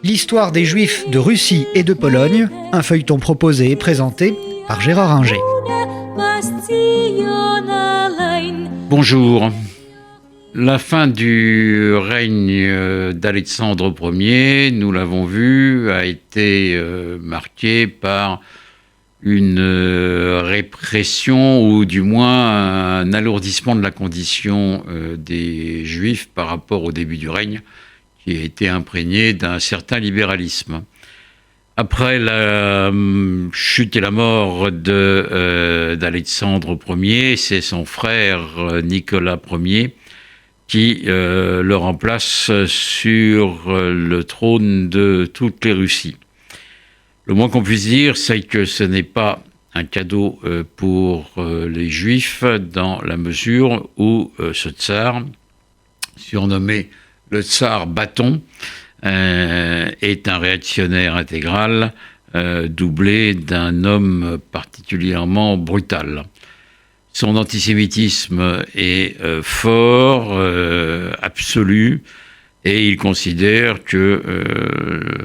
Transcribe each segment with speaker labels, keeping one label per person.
Speaker 1: L'histoire des Juifs de Russie et de Pologne, un feuilleton proposé et présenté par Gérard Inger.
Speaker 2: Bonjour. La fin du règne d'Alexandre Ier, nous l'avons vu, a été marquée par une répression ou du moins un alourdissement de la condition des Juifs par rapport au début du règne, qui a été imprégné d'un certain libéralisme. Après la chute et la mort d'Alexandre Ier, c'est son frère Nicolas Ier qui le remplace sur le trône de toutes les Russies. Le moins qu'on puisse dire, c'est que ce n'est pas un cadeau pour les Juifs dans la mesure où ce tsar, surnommé le tsar bâton, est un réactionnaire intégral, doublé d'un homme particulièrement brutal. Son antisémitisme est fort, absolu, et il considère que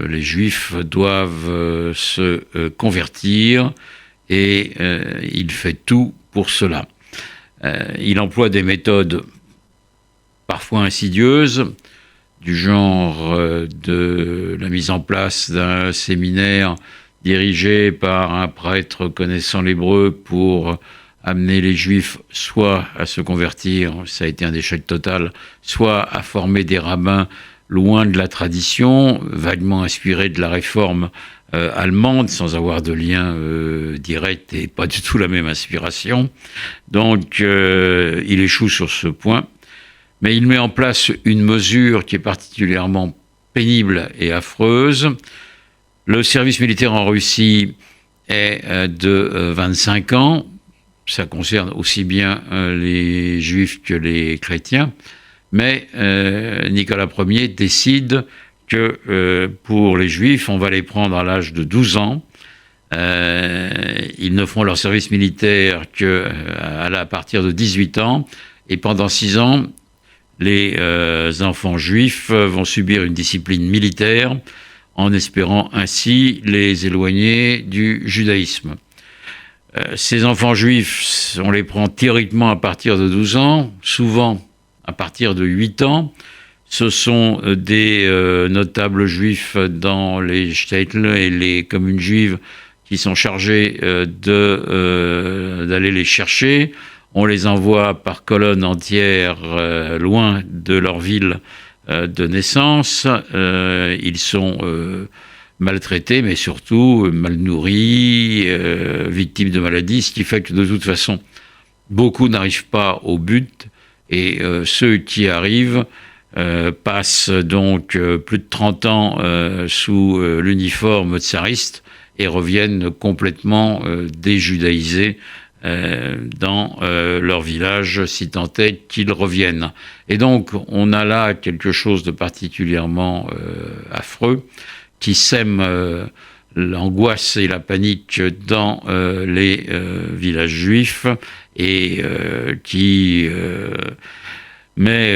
Speaker 2: les Juifs doivent se convertir, et il fait tout pour cela. Il emploie des méthodes parfois insidieuses, du genre de la mise en place d'un séminaire dirigé par un prêtre connaissant l'hébreu pour amener les Juifs soit à se convertir, ça a été un échec total, soit à former des rabbins loin de la tradition, vaguement inspirés de la réforme allemande, sans avoir de lien direct et pas du tout la même inspiration. Donc il échoue sur ce point. Mais il met en place une mesure qui est particulièrement pénible et affreuse. Le service militaire en Russie est de 25 ans. Ça concerne aussi bien les Juifs que les chrétiens. Mais Nicolas Ier décide que pour les Juifs, on va les prendre à l'âge de 12 ans. Ils ne feront leur service militaire qu'à partir de 18 ans. Et pendant 6 ans, les enfants juifs vont subir une discipline militaire en espérant ainsi les éloigner du judaïsme. Ces enfants juifs, on les prend théoriquement à partir de 12 ans, souvent à partir de 8 ans. Ce sont des notables juifs dans les shtetl et les communes juives qui sont chargés d'aller les chercher. On les envoie par colonnes entières loin de leur ville de naissance. Ils sont maltraités, mais surtout mal nourris, victimes de maladies, ce qui fait que de toute façon, beaucoup n'arrivent pas au but. Et ceux qui arrivent passent donc plus de 30 ans sous l'uniforme tsariste et reviennent complètement déjudaïsés dans leur village, si tant est qu'ils reviennent. Et donc, on a là quelque chose de particulièrement affreux qui sème l'angoisse et la panique dans les villages juifs et qui met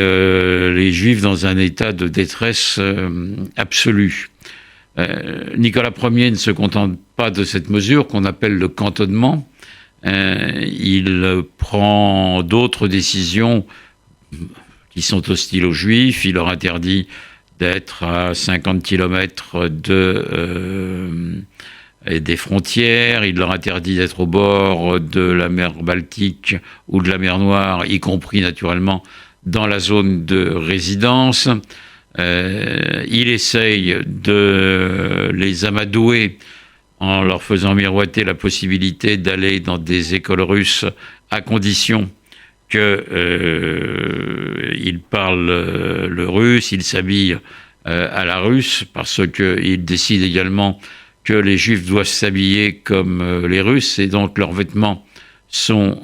Speaker 2: les Juifs dans un état de détresse absolue. Nicolas Ier ne se contente pas de cette mesure qu'on appelle le cantonnement. Il prend d'autres décisions qui sont hostiles aux Juifs. Il leur interdit d'être à 50 km des frontières. Il leur interdit d'être au bord de la mer Baltique ou de la mer Noire, y compris naturellement dans la zone de résidence. Il essaye de les amadouer en leur faisant miroiter la possibilité d'aller dans des écoles russes à condition qu'ils parlent le russe, ils s'habillent à la russe, parce qu'ils décident également que les Juifs doivent s'habiller comme les Russes, et donc leurs vêtements sont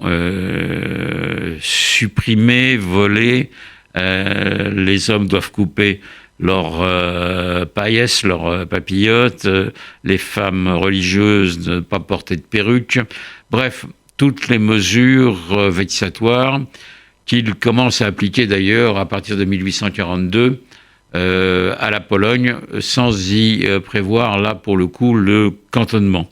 Speaker 2: supprimés, volés. Les hommes doivent couper leurs paillasses, leurs papillotes, les femmes religieuses ne pas porter de perruque. Bref, toutes les mesures vexatoires qu'il commence à appliquer d'ailleurs à partir de 1842 à la Pologne, sans y prévoir, là, pour le coup, le cantonnement.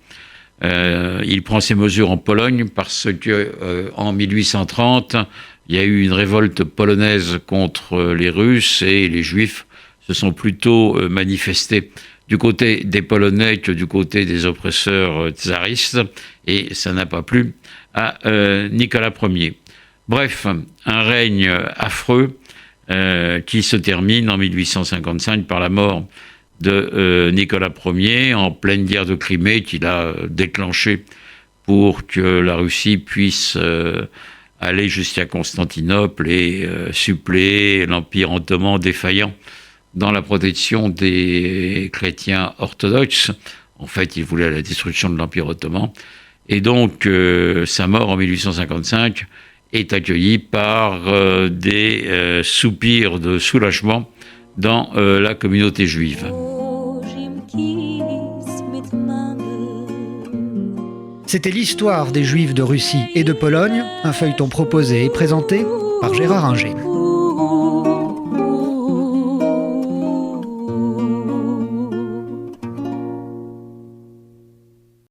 Speaker 2: Il prend ses mesures en Pologne parce que en 1830, il y a eu une révolte polonaise contre les Russes et les Juifs se sont plutôt manifestés du côté des Polonais que du côté des oppresseurs tsaristes, et ça n'a pas plu à Nicolas Ier. Bref, un règne affreux qui se termine en 1855 par la mort de Nicolas Ier en pleine guerre de Crimée qu'il a déclenchée pour que la Russie puisse aller jusqu'à Constantinople et suppléer l'Empire ottoman défaillant dans la protection des chrétiens orthodoxes. En fait, il voulait la destruction de l'Empire ottoman. Et donc, sa mort en 1855 est accueillie par des soupirs de soulagement dans la communauté juive.
Speaker 1: C'était l'histoire des Juifs de Russie et de Pologne, un feuilleton proposé et présenté par Gérard Inger.